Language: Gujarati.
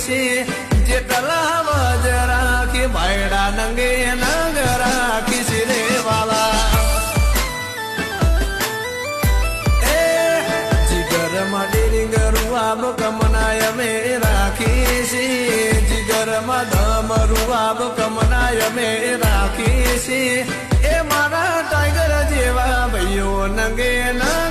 છે જે તલાવ જ રાખી ભાઈડા નંગે નંગ રાખી છે રે વાલા એ જીગરમાં ડેરિંગ રૂઆબ કમનાય મે રાખી છે જીગરમાં ધમ રૂઆબ કમનાય મે રાખી છે એ મારા ટાઈગર જેવા ભાઈઓ નંગે ના